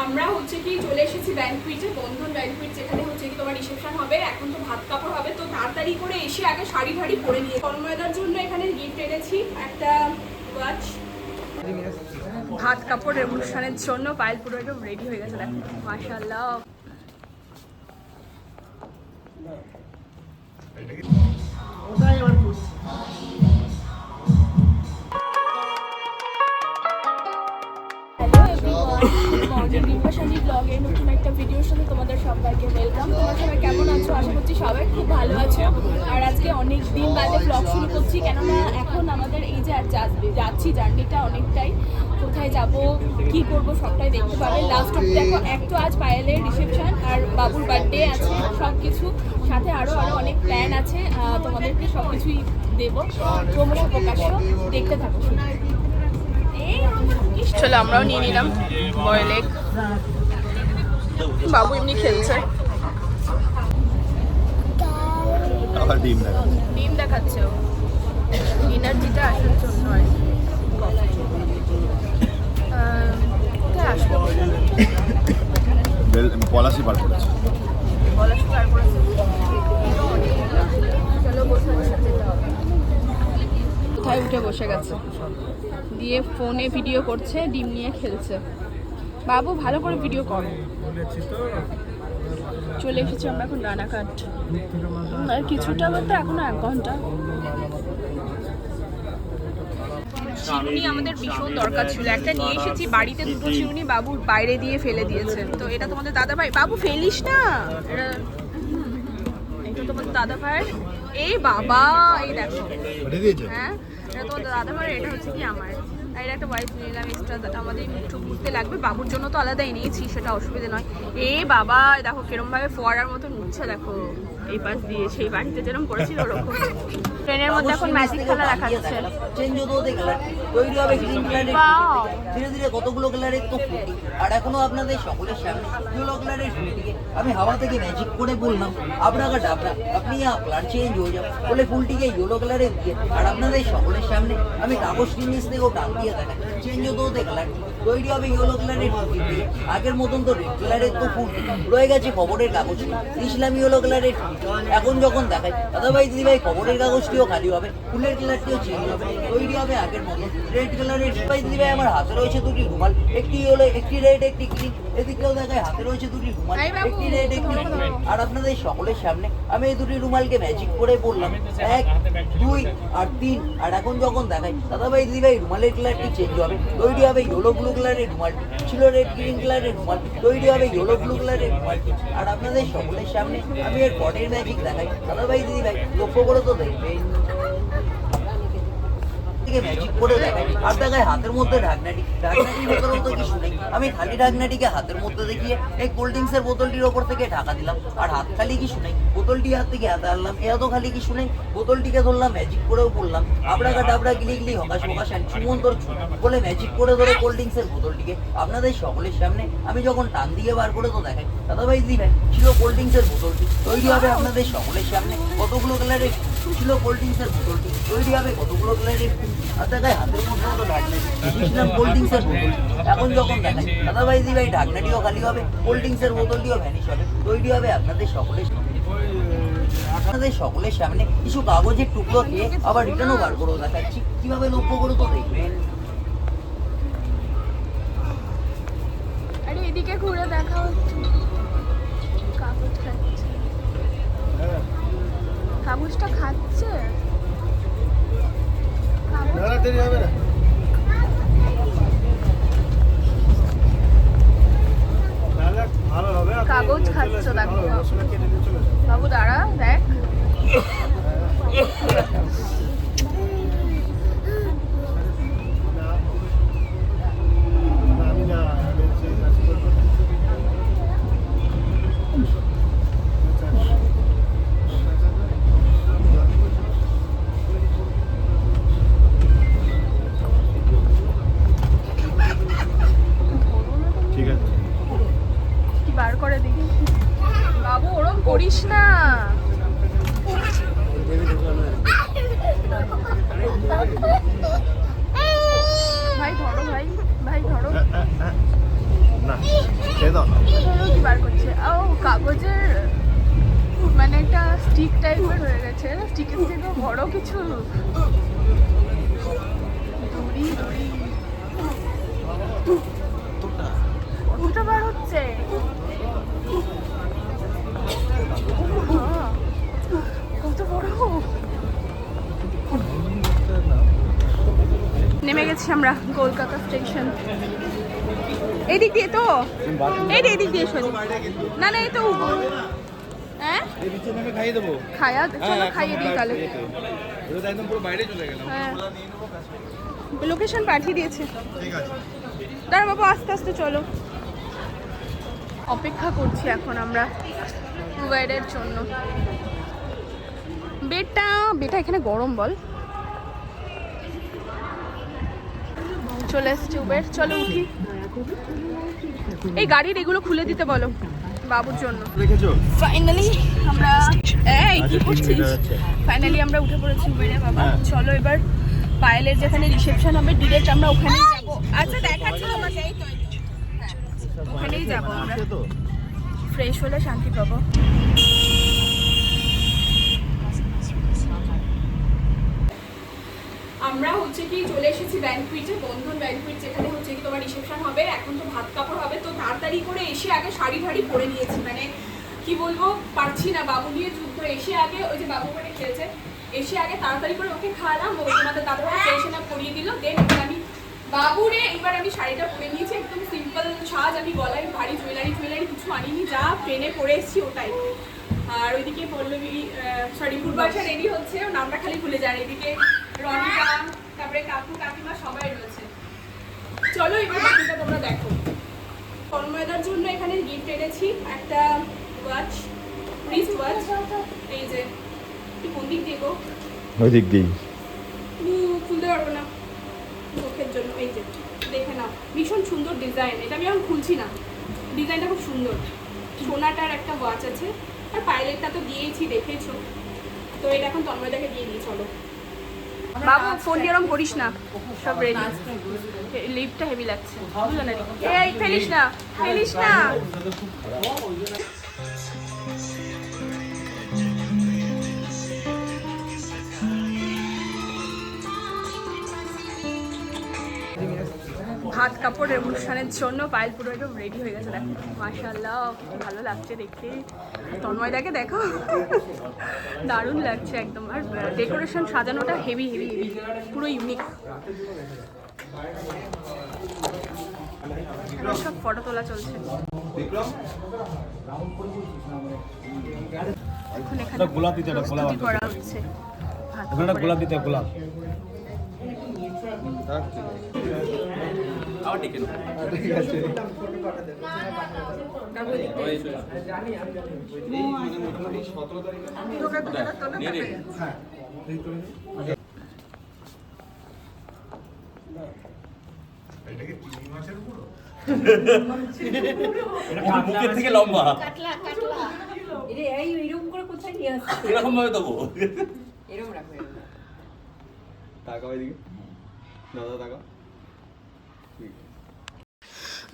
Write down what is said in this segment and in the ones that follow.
আমরা হচ্ছে কি চলে এসেছি ব্যাংকুইটে, বন্ধন ব্যাংকুইট, যেখানে হচ্ছে কি তোমার রিসেপশন হবে। এখন তো ভাত কাপড় হবে, তো তাড়াতাড়ি করে এসে আগে শাড়ি ঠাড়ি পরে নিয়ে তন্ময়দার জন্য এখানে গিফট এনেছি একটা ওয়াচ। ভাত কাপড়ের অনুষ্ঠানের জন্য পায়েল পুরো একদম রেডি হয়ে গেছে, দেখো মাশাআল্লাহ। ব্লগের নতুন একটা ভিডিওর সাথে তোমাদের সবাইকে ওয়েলকাম। তোমরা সবাই কেমন আছো? আশা করছি সবাই খুব ভালো আছো। আর আজকে অনেক দিন বাদে ব্লগ শুরু করছি, কেননা এখন আমাদের এই যে আর যাচ্ছি জার্নিটা অনেকটাই, কোথায় যাব কি করব সবটাই দেখতে পাবে লাস্ট অব্দি। দেখো একটু আজ পায়েলের রিসেপশন আর বাবুর বার্থডে আছে, সব কিছু সাথে আরও অনেক প্ল্যান আছে, তোমাদেরকে সব কিছুই দেবো, ক্রমশ প্রকাশ্য দেখতে থাকো। চলো আমরাও নিয়ে নিলাম বয়েল এগ। বাবু এমনি খেলছে, ডিম দেখাচ্ছে ও, এনার্জিটা আসার জন্য। কোথায় আসবো? পলাশি বার করেছে, চলো বসে যেতে হবে। কোথায় উঠে বসে গেছে, দিয়ে ফোনে ভিডিও করছে, ডিম নিয়ে খেলছে। বাবু ভালো করে ভিডিও কর। চলে এসেছি আমরা এখন রানাঘাট, আর কিছুটা বলতে এখনো 1 ঘন্টা। চিরুনি আমাদের ভীষণ দরকার ছিল, একটা নিয়ে এসেছি বাড়িতে, 2টো চিরুনি বাবু বাইরে দিয়ে ফেলে দিয়েছে। তো এটা তোমাদের দাদা ভাই, বাবু ফেলিস না, এটা তোমাদের দাদা ভাইয়ের। এই বাবা এই দেখো, হ্যাঁ এটা তোমাদের দাদা ভাইয়ের, এটা হচ্ছে কি আমার। আর একটা ওয়াইফ নিলাম এক্সট্রা, আমাদের একটু ঘুরতে লাগবে, বাবুর জন্য তো আলাদাই নিয়েছি, সেটা অসুবিধা নয়। এই বাবা দেখো কিরম ভাবে ফোয়ারার মতো উঠছে, দেখো এই পাশ দিয়ে, সেই বাড়িতে যেরকম করেছিল ওরকম। ট্রেনের মধ্যে এখন ম্যাজিক খেলা দেখা যাচ্ছে। ধীরে ধীরে কতগুলো কালারের তো ফুটি, আর এখনো আপনাদের সকলের সামনে ইয়েলো কালারের ফুলটিকে আমি হাওয়া থেকে ম্যাজিক করে বললাম আপনাকে ডাবরা, আপনি কালার চেঞ্জ হয়ে যাও বলে ফুলটিকে ইয়েলো কালারে দিয়ে, আর আপনাদের সকলের সামনে আমি কাগজটির নিচ থেকেও টান দিয়ে দেখাই চেঞ্জ হতে কালার তৈরি হবে ইয়েলো কালারের ফুল দিয়ে। আগের মতন তো রেড কালারের তো ফুল রয়ে গেছে খবরের কাগজটি, ইসলাম ইয়েলো কালারের ফুল। এখন যখন দেখাই দাদা ভাই দিদি ভাই খবরের কাগজটিও খালি হবে, ফুলের কালারটিও চেঞ্জ হবে, তৈরি হবে আগের মতন রেড কালারের। ভাই দিদি ভাই আমার হাতে রয়েছে 2টি রুমাল, একটি হলো একটি রেড একটি গ্রিন, এদিকেও দেখায় হাতে রয়েছে 2টি রুমাল, একটি রেড একটি গ্রিন। আর আপনাদের সকলের সামনে আমি এই 2টি রুমালকে ম্যাজিক করে বললাম 1 2 আর 3। আর এখন যখন দেখাই দাদা ভাই দিদি ভাই রুমালের কালারটি চেঞ্জ হবে, তৈরি হবে ইয়েলো ব্লু কালারের রুমাল, ছিল রেড গ্রিন কালারের রুমাল, তৈরি হবে ইয়েলো ব্লু কালারের রুমাল। আর আপনাদের সকলের সামনে আমি এর পটের ম্যাজিক দেখাই দাদা ভাই দিদি ভাই, লক্ষ্য করে তো দেখবেন ম্যাজিক করে দেখাই। আর দেখায় হাতের মধ্যে ঢাকনাটির ভেতরেও তো কিছু নেই, আমি খালি ঢাকনাটিকে হাতের মধ্যে দেখিয়ে এই কোল্ড ড্রিঙ্কসের বোতলটির ওপর থেকে ঢাকা দিলাম, আর হাত খালি কিছু নেই, বোতলটি হাত থেকে হাতে আনলাম, এত খালি কিছু নেই, বোতলটিকে ধরলাম ম্যাজিক করেও বললাম আবড়াকা ডাবড়া গিলি গিলি হকাশ হকাশ চুমন্তর বলে ম্যাজিক করে ধরে কোল্ড ড্রিঙ্কসের বোতলটিকে আপনাদের সকলের সামনে আমি যখন টান দিয়ে বার করে তো দেখাই দাদা ভাই দিদি ভাই ছিল কোল্ড ড্রিঙ্কসের বোতলটি, তৈরি হবে আপনাদের সকলের সামনে কতগুলো কালারের ছিল কোল্ড ড্রিঙ্কসের বোতলটি, তৈরি হবে কতগুলো কালারের। আর দেখায় হাতের মধ্যে মতো ঢাকনাটি কোল্ড ড্রিঙ্কসের বোতল। এখন যখন দেখায় দাদা ভাই দিদি ভাই ঢাকনাটিও খালি হবে, কোল্ড ড্রিঙ্কসের বোতলটিও ভ্যানিশ হবে, তৈরি হবে আপনাদের সকলের সামনে কিছু কাগজের টুকরো খেয়ে আবার রিটার্নও বার করেও দেখাচ্ছি, কিভাবে লক্ষ্য করে তো দেখবেন। আরে এদিকে ঘুরে দেখা হচ্ছে, কাগজ খাচ্ছে, কাগজটা খাচ্ছে, কাগজ খাচ্ছ দেখো বাবু, দাঁড়া দেখ। বার করে দেখি বাবু, ওরম করিস না। ভাই ধরো, ভাই ধরো না। দাও না। ওটারও কি বার করছে? ও কাগজের মানে একটা স্টিক টাইপের হয়ে গেছে, স্টিকের থেকে বড় কিছু দড়ি দড়ি কতটা বার হচ্ছে? কত বড়! নেমে গেছি আমরা কলকাতা স্টেশন। এই দিক দিয়ে তো, এই দিক দিয়ে শোন। না না, এই তো হ্যাঁ এই নিচে নেমে খাইয়ে দেবো। খায়া চলো খাইয়ে দিই তাহলে। এটা তো একদম পুরো বাইরে চলে গেলাম। হ্যাঁ লোকেশন পাঠিয়ে দিয়েছে। ঠিক আছে। দাঁড়া বাবা, আস্তে আস্তে চলো। অপেক্ষা করছি এখন আমরা উবেরের জন্য। বেটা এখানে গরম বল। চলে এসছে উবের, চলো উঠি। এই গাড়ির এগুলো খুলে দিতে বলো বাবুর জন্য। রেখেছো? ফাইনালি আমরা এই কি আচ্ছা, করছিস? ফাইনালি আমরা উঠে পড়েছি উবেরে বাবা। হ্যাঁ। চলো এবার পায়েলের যেখানে রিসেপশন হবে ডিরেক্ট আমরা ওখানেই যাব। আচ্ছা দেখাচ্ছি তোমাকে, এই তো হ্যাঁ, ওখানেই যাব আমরা। আছে তো? ফ্রেশ হলে শান্তি পাবো। আমরা হচ্ছে কি চলে এসেছি ব্যাংকুইটে, বন্ধন ব্যাংকুইট, যেখানে হচ্ছে কি তোমার রিসেপশন হবে। এখন তো ভাত কাপড় হবে, তো তাড়াতাড়ি করে এসে আগে শাড়ি ঠাড়ি পরে নিয়েছি। মানে কি বলবো, পারছি না, বাবু নিয়ে যুদ্ধ। এসে আগে ওই যে বাবু মানে খেয়েছে, এসে আগে তাড়াতাড়ি করে ওকে খাওয়ালাম, ও তোমাদের দাদাভাই ফ্রেশ না পরিয়ে দিল। দেন এবার আমি বাবুরে এবার আমি শাড়িটা পরে নিয়েছি, একদম সিম্পল সাজ। আমি গলায় ভারী জুয়েলারি কিছু আনিনি, যা ট্রেনে পরে এসেছি ওটাই। আর ওইদিকে পল্লবী পূর্বাশা রেডি হচ্ছে, ও নামটা খালি ভুলে যায়। এদিকে রনিতা, তারপরে কাকু কাকিমা সবাই রয়েছে। চলো এবার বাকিটা তোমরা দেখো। তন্ময়দার জন্য এখানে গিফট এনেছি, একটা ওয়াচ, রিস্ট ওয়াচ। এই যে কোন দিক দিয়ে গো? ওই দিক দিয়ে। খুলতে পারবো না চোখের জন্য। এই যে দেখে নাও, ভীষণ সুন্দর ডিজাইন। এটা আমি এখন খুলছি না, ডিজাইনটা খুব সুন্দর। সোনাটার একটা ওয়াচ আছে, আর পাইলেটটা তো দিয়েছি, দেখেছো তো। এটা এখন তন্ময়দাকে দিয়ে দিই। চলো বাবু, ফোন দিয়ে এরকম করিস না, সব রেডি। লিপটা হেভি লাগছে, বুঝলো না? এই ফেলিস না, ফেলিস না। ভাত কাপড়ের অনুষ্ঠানের জন্য পায়েল পুরো একদম রেডি হয়ে গেছে। দেখো মাশাআল্লাহ, খুব ভালো লাগছে দেখতে। তন্ময়দাকে দেখো, দারুণ লাগছে একদম। আর ডেকোরেশন সাজানোটা হেভি হেভি হেভি, পুরো ইউনিক। সব ফটো তোলা চলছে এখন। এখানে গোলাপ দিতে, প্রস্তুতি করা হচ্ছে। ওখানে গোলাপ দিতে, গোলাপ। ঠিক আছে। মুখের থেকে লম্বা কাটলা এইরকম করে কোথায় নিয়ে আসছে? এরকম ভাবে দেবো। এরকম রাখবে টাকা ওইদিকে দাদা, টাকা।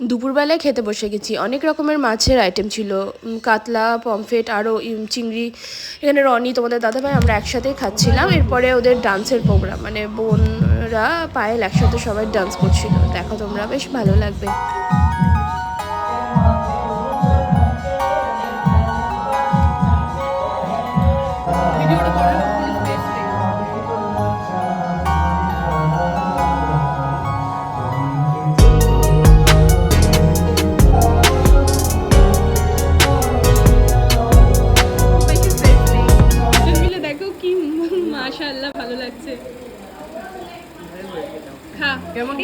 দুপুরবেলায় খেতে বসে গেছি। অনেক রকমের মাছের আইটেম ছিল, কাতলা, পমফ্রেট, আরও চিংড়ি। এখানে রনি, তোমাদের দাদাভাই, আমরা একসাথেই খাচ্ছিলাম। এরপরে ওদের ডান্সের প্রোগ্রাম, মানে বোনরা পায়েল একসাথে সবাই ডান্স করছিল। দেখো তোমরা, বেশ ভালো লাগবে। দেখো কি মাশাআল্লাহ, ভালো লাগছে। খা কেমন?